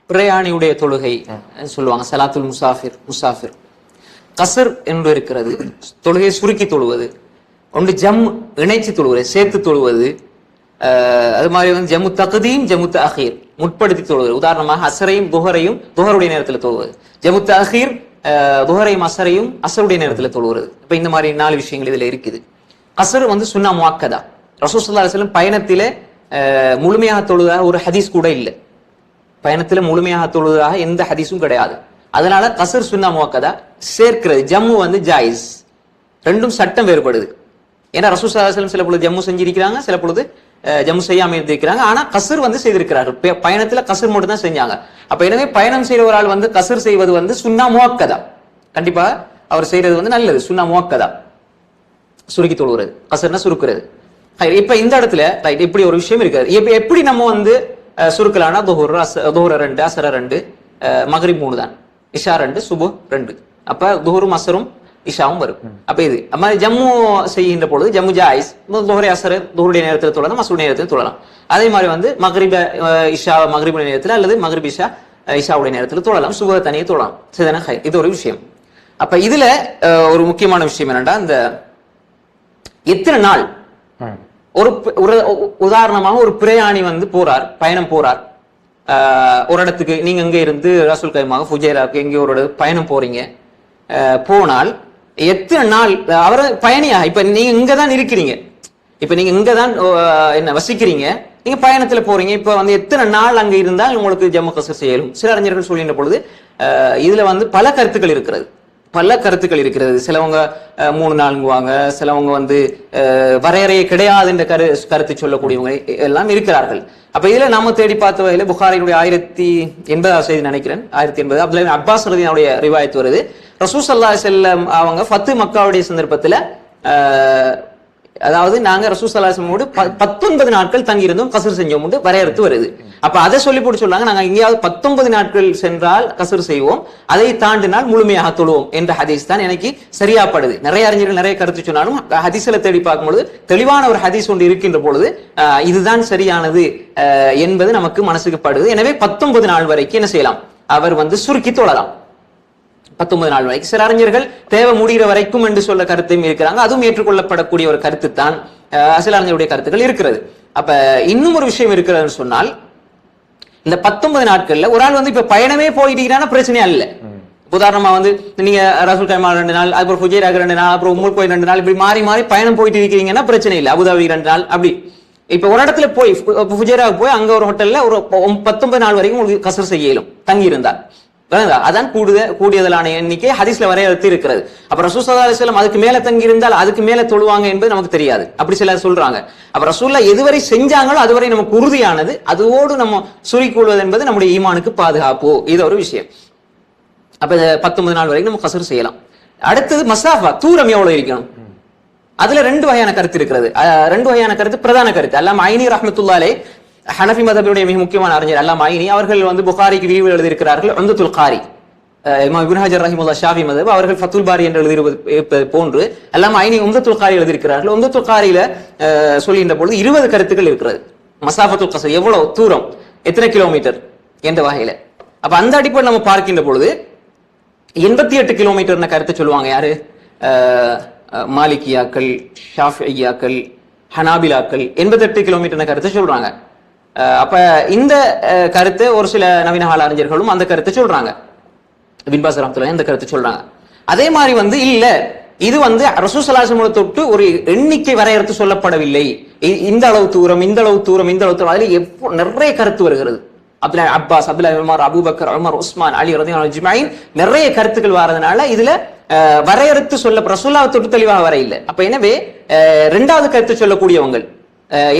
பிரயாணியுடைய தொழுகை சொல்லுவாங்க, சலாத்துல் முசாஃபிர். கசர் என்று இருக்கிறது, தொழுகையை சுருக்கி தொழுவது. ஒன்று ஜம் இணைச்சி தொழுவது, சேர்த்து தொழுவது. அது மாதிரி வந்து ஜம்மு தக்தீம், ஜம்மு தஅഖீர், முற்படுத்தி தொழுவது. உதாரணமாக அசரையும் துஹரையும் துஹருடைய நேரத்தில் தொழுவது, ஜம்மு தஅഖீர் துஹரையும் அசரையும் அசருடைய நேரத்தில் தொழுவது. இப்ப இந்த மாதிரி 4 விஷயங்கள் இதுல இருக்குது. கசர் வந்து சுன்னா முஅக்கதா. ரசூல் ஸல்லல்லாஹு அலைஹி வஸல்லம் பயணத்திலே முழுமையாக தொழுதாக ஒரு ஹதீஸ் கூட இல்லை. பயணத்துல முழுமையாக தொழுதாக எந்த ஹதீஸும் கிடையாது. அதனால கசர் சுன்னா முஅக்கதா. சேர்க்கிறது ஜம்மு வந்து ஜாயிஸ். ரெண்டும் சட்டம் வேறுபடுது. ஏன்னா ரசூல் ஸல்லல்லாஹு அலைஹி வஸல்லம் சில பொழுது ஜம்மு செஞ்சிருக்கிறாங்க, சில பொழுது ஜம்மு செய்யாம இருந்திருக்கிறாங்க. ஆனா கசர் வந்து செய்திருக்கிறார்கள். பயணத்துல கசர் மட்டும் தான் செஞ்சாங்க. அப்ப எனவே பயணம் செய்யற ஒரு ஆள் வந்து கசர் செய்வது வந்து சுன்னா முஅக்கதா. கண்டிப்பா அவர் செய்யறது வந்து நல்லது, சுன்னா முஅக்கதா. சுருக்கி தொழுகிறது, கசர்னா சுருக்குறது. இப்ப இந்த இடத்துல இப்படி ஒரு விஷயம் இருக்காது. எப்படி நம்ம வந்து சுருக்கலானா துஹர் 2, அசர 2, மக்ரிப் 3 தான், இஷா 2, சுபு 2. அப்ப துஹரும் அசரும் இஷாவும் வரும். அப்ப இது ஜம்மு செய்கின்ற பொழுது ஜம்மு ஜாயிஸ், துஹரை அசர் துஹருடைய நேரத்தில் தொழலாம், அசருடைய நேரத்தில் தொழலாம். அதே மாதிரி வந்து மக்ரிப இஷா மக்ரிபுடைய நேரத்தில் அல்லது மக்ரிப் இஷா இஷாவுடைய நேரத்தில் தொழலாம், சுப தனியே தொழலாம். சரிதானே? இது ஒரு விஷயம். அப்ப இதுல ஒரு முக்கியமான விஷயம் என்னன்னா, இந்த எத்தனை நாள் ஒரு உதாரணமாக ஒரு பிரயாணி வந்து போறார், பயணம் போறார் ஒரு இடத்துக்கு. நீங்க எங்க இருந்து ரசூல் கைமாக ஃபுஜைராக்கு எங்கே ஒரு பயணம் போறீங்க, போனால் எத்தனை நாள் அவரை பயணியா? இப்ப நீங்க இங்கதான் இருக்கிறீங்க, இப்ப நீங்க இங்கதான் என்ன வசிக்கிறீங்க, நீங்க பயணத்துல போறீங்க. இப்ப வந்து எத்தனை நாள் அங்க இருந்தால் உங்களுக்கு ஜம்மு கசர் செய்யலும்? சில அறிஞர்கள் சொல்கின்ற பொழுது இதுல வந்து பல கருத்துக்கள் இருக்கிறது. சிலவங்க 3 நாளுங்குவாங்க, சிலவங்க வந்து வரையறையே கிடையாது என்ற கருத்து சொல்லக்கூடியவங்க எல்லாம் இருக்கிறார்கள். அப்ப இதுல நாம தேடி பார்த்த வகையில புகாரினுடைய 1080 செய்தி நினைக்கிறேன், 1080 அப்துல்லாஹ் அப்பாஸ் ரலியல்லாஹு அன்ஹு ரிவாயத் வருது. ரசூல் ஸல்லல்லாஹு அலைஹி வஸல்லம் அவங்க ஃபத்து மக்காவுடைய சந்தர்ப்பத்துல அதாவது நாங்க ரசூல் ஸல்லல்லாஹு அலைஹி வஸல்லம் 19 நாட்கள் தங்கி இருந்தோம், கசர் செஞ்சோம் வரையறுத்து வருது. அப்ப அதை சொல்லி போட்டு சொல்றாங்க, நாங்க எங்கேயாவது 19 நாட்கள் சென்றால் கசர் செய்வோம், அதை தாண்டினால் முழுமையாக தொழுவோம் என்ற ஹதீஸ் தான் எனக்கு சரியாப்படுது. நிறைய அறிஞர்கள் நிறைய கருத்து சொன்னாலும் ஹதீஸ்ல தேடி பார்க்கும்பொழுது தெளிவான ஒரு ஹதீஸ் ஒன்று இருக்கின்ற பொழுது இதுதான் சரியானது என்பது நமக்கு மனசுக்கு படுது. எனவே 19 நாள் வரைக்கும் என்ன செய்யலாம், அவர் வந்து சுருக்கி தொழலாம். 19 நாள் வரைக்கும். சில அறிஞர்கள் தேவை முடிகிற வரைக்கும் என்று சொல்ல கருத்தையும் இருக்கிறாங்க. அதுவும் ஏற்றுக்கொள்ளப்படக்கூடிய ஒரு கருத்து தான் சில அறிஞருடைய கருத்துக்கள் இருக்கிறது. அப்ப இன்னும் ஒரு விஷயம் இருக்கிறதுன்னு சொன்னால், இந்த 19 நாட்கள்ல ஒரு ஆள் வந்து இப்ப பயணமே போயிட்டீங்கன்னா பிரச்சனையா இல்ல. உதாரணமா வந்து நீங்க ரசூல் கைமா 2 நாள், அப்புறம் ஃபுஜைராக்கு 2 நாள், அப்புறம் உம்முல் கோயில் 2 நாள், இப்படி மாறி மாறி பயணம் போயிட்டு இருக்கீங்கன்னா பிரச்சனை இல்லை. அபுதாபி 2 நாள் அப்படி. இப்ப ஒரு இடத்துல போய் ஃபுஜைராக்கு போய் அங்க ஒரு ஹோட்டல்ல ஒரு 19 நாள் வரைக்கும் உங்களுக்கு கசர் செய்ய இயலும் தங்கி இருந்தால். அதான் கூடியதலான எண்ணிக்கை ஹதீஸ்ல வரையறுத்து இருக்கிறது. அப்ப ரசூல் ஸல்லல்லாஹு அலைஹி வஸல்லம் அதுக்கு மேல தங்கி இருந்தால் அதுக்கு மேல தொழுவாங்க என்பது நமக்கு தெரியாது, அப்படி சிலர் சொல்றாங்க. அப்ப ரசூல்லா எதுவரை செஞ்சாங்களோ அதுவரை நமக்கு உறுதியானது, அதோடு நம்ம சுருக்கிக்கொள்வது என்பது நம்முடைய ஈமானுக்கு பாதுகாப்பு. இது ஒரு விஷயம். அப்ப 19 நாள் வரைக்கும் நம்ம கசர் செய்யலாம். அடுத்தது மசாஃபா, தூரம் எவ்வளவு இருக்கணும், அதுல 2 வகையான கருத்து இருக்கிறது. 2 வகையான கருத்து பிரதான கருத்து. அல்லாம ஐனி ரஹ்மத்துல்லாஹி அலைஹி ஹனஃபி மதபினுடைய மிக முக்கியமான அறிஞர் அல்லாம ஐனி அவர்கள் வந்து புகாரிக்கு விரிவு எழுதியிருக்கிறார்கள். உம்தத்துல் காரி. இமாம் இப்னு ஹஜர் ரஹிமஹுல்லாஹ் ஷாஃபி மதப் அவர்கள் ஃபத்துல் பாரி என்று எழுதியிருப்பது போன்று அல்லாம ஐனி உம்தத்துல் காரி எழுதியிருக்கிறார்கள். உம்தத்துல் காரியில சொல்கின்ற பொழுது 20 கருத்துக்கள் இருக்கிறது. மசாஃபத்துல் கஸர் எவ்வளவு தூரம், எத்தனை கிலோமீட்டர் என்ற வகையில. அப்ப அந்த அடிப்படையில் நம்ம பார்க்கின்ற பொழுது 88 கிலோமீட்டர் கருத்தை சொல்லுவாங்க. யாரு? மாலிகியாக்கள், ஷாஃபிஈயாக்கள், ஹனாபிலாக்கள் 88 கிலோமீட்டர் கருத்தை சொல்றாங்க. அப்ப இந்த கருத்து ஒரு சில நவீன கால அறிஞர்களும் அந்த கருத்தை சொல்றாங்க. இப்னு பாஸ் ரஹ்மத்துல்லாஹி அந்த கருத்தை சொல்றாங்க. அதே மாதிரி வந்து இல்ல, இது வந்து ரசூல் ஸல்லல்லாஹு அலைஹி வஸல்லம் தொட்டு ஒரு எண்ணிக்கை வரையறுத்து சொல்லப்படவில்லை. இந்த அளவு தூரம், இந்த அளவு தூரம், இந்த அளவு தூரம், அதுல நிறைய கருத்து வருகிறது. Abdullah Abbas, Abdullah Umar, Abu Bakr, Umar, Usman, Ali ரலியல்லாஹு அஜ்மஈன் நிறைய கருத்துக்கள் வரதுனால இதுல வரையறுத்து சொல்ல ரசூலுல்லாஹ் தொட்டு தெளிவாக வர இல்லை. அப்ப எனவே 2வது கருத்து சொல்லக்கூடியவங்க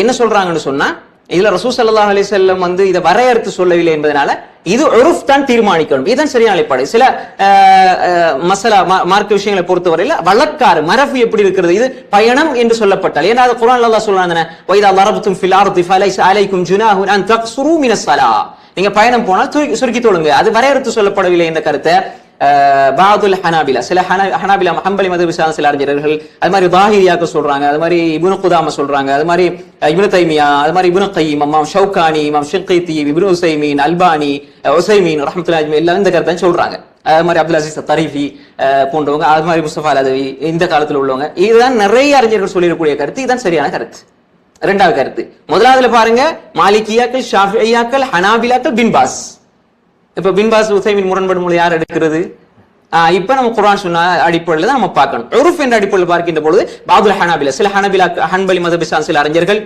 என்ன சொல்றாங்கன்னு சொன்னா, இதுல ரசூல் ஸல்லல்லாஹு அலைஹி வஸல்லம் வந்து இதை வரையறுத்து சொல்லவில்லை என்பதனால இது உருஃப் தான் தீர்மானிக்கணும். இதுதான் சரியான நிலைப்பாடு. சில மசலா மார்க்க விஷயங்களை பொறுத்தவரையில வழக்காறு மரபு எப்படி இருக்கிறது, இது பயணம் என்று சொல்லப்பட்டால், ஏன்னா குர்ஆன்ல அல்லாஹ் சொல்றானே வைதா லரப்தும் ஃபில் அர்தி ஃபலைஸ அலைக்கும் ஜுனாஹுன் அன் தக்ஸுரு மினஸ் ஸலா, நீங்க பயணம் போனால் சுருக்கி தொழுங்க, அது வரையறுத்து சொல்லப்படவில்லை என்ற கருத்தை பாதுல் ஹனாபிலா சில ஹனாபிலா ஹம்பலி மதஹப் சார்ந்த சில அறிஞர்கள், அது மாதிரி தாஹிரியாக்கள் சொல்றாங்க, அது மாதிரி இப்னு குதாமா சொல்றாங்க, அது மாதிரி இப்னு தைமியா, அது மாதிரி இப்னு கையிம், இமாம் ஷௌகானி, இமாம் ஷின்கீத்தி, இப்னு உஸைமீன், அல்பானி, உஸைமீன் ரஹ்மத்துல்லாஹி அலைஹி எல்லாம் இந்த கருத்தை சொல்றாங்க. அது மாதிரி அப்துல் அசீஸ் தரீஃபி போன்றவங்க, அது மாதிரி முஸ்தபா அலதவி இந்த காலத்துல உள்ளவங்க, இதுதான் நிறைய அறிஞர்கள் சொல்லிடக்கூடிய கருத்து. இதுதான் சரியான கருத்து. இரண்டாவது கருத்து, முதலாவதுல பாருங்க, மாலிகியாக்கள், ஷாஃபிஈயாக்கள், ஹனாபிலாக்கள், பின்பாஸ். இப்ப பின்பாஸ் உஸைமீன் முரண்படும் மொழி யார் எடுக்கிறது? இப்ப நம்ம குர்ஆன் சுன்னா அடிப்படையில் தான் நம்ம பார்க்கணும். உருஃப் என்ற அடிப்படையில் பார்க்கின்ற பொழுது பாதுல் ஹனாபிலா சில ஹன்பலி மதஹப் சார்ந்த சில அறிஞர்கள்,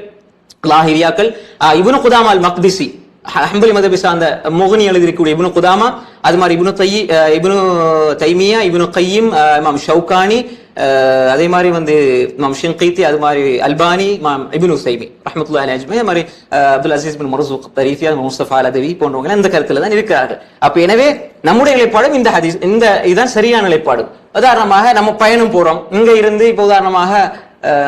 லாஹிரியாக்கள், இப்னு குதாமா அல் மக்திசி ஹம்பலி மதஹப் சார்ந்த முகனி எழுதியிருக்கக்கூடிய இப்னு குதாமா, அது மாதிரி இப்னு தைமியா, இப்னு கையிம், இமாம் ஷௌகானி, அதே மாதிரி வந்து இமாம் ஷின்கீத்தி, அது மாதிரி அல்பானி, இமாம் இப்னு உஸைமீன் ரஹ்மத்துல்லாஹி அலைஹி அஜ்மஈன், அது மாதிரி அப்துல் அசீஸ் பின் மர்சூக் தரீஃபி, முஸ்தபா அலதவி போன்றவங்க இந்த கருத்துல தான் இருக்கிறார்கள். அப்ப எனவே நம்முடைய நிலைப்பாடும் இந்த ஹதீஸ் இதுதான் சரியான நிலைப்பாடு. உதாரணமாக நம்ம பயணம் போறோம், இங்க இருந்து இப்ப உதாரணமாக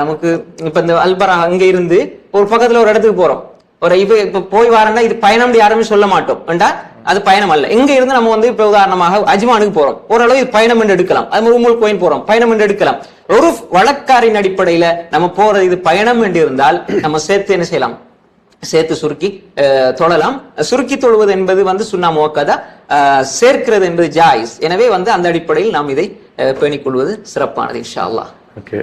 நமக்கு இப்ப இந்த அல்பரா இங்க இருந்து ஒரு பக்கத்துல ஒரு இடத்துக்கு போறோம், ஒரு இப்ப போய் வரேன்னா இது பயணம் யாருமே சொல்ல மாட்டோம் வேண்டா, அது பயணம் அல்ல. எங்க இருந்து நம்ம வந்து இப்ப உதாரணமாக அஜ்மானுக்கு போறோம், ஓரளவு இது பயணம் என்று எடுக்கலாம். அது மாதிரி உம்முல் கோயின் போறோம், பயணம் என்று எடுக்கலாம். ஒரு வழக்காரின் அடிப்படையில நம்ம போறது இது பயணம் என்று இருந்தால் நம்ம சேர்த்து என்ன செய்யலாம், சேர்த்து சுருக்கி தொழலாம். சுருக்கி தொழுவது என்பது வந்து சுன்னா முவக்கதா, சேர்க்கிறது என்பது ஜாயிஸ். எனவே வந்து அந்த அடிப்படையில் நாம் இதை பேணிக் கொள்வது சிறப்பானது இன்ஷா அல்லாஹ். ஓகே.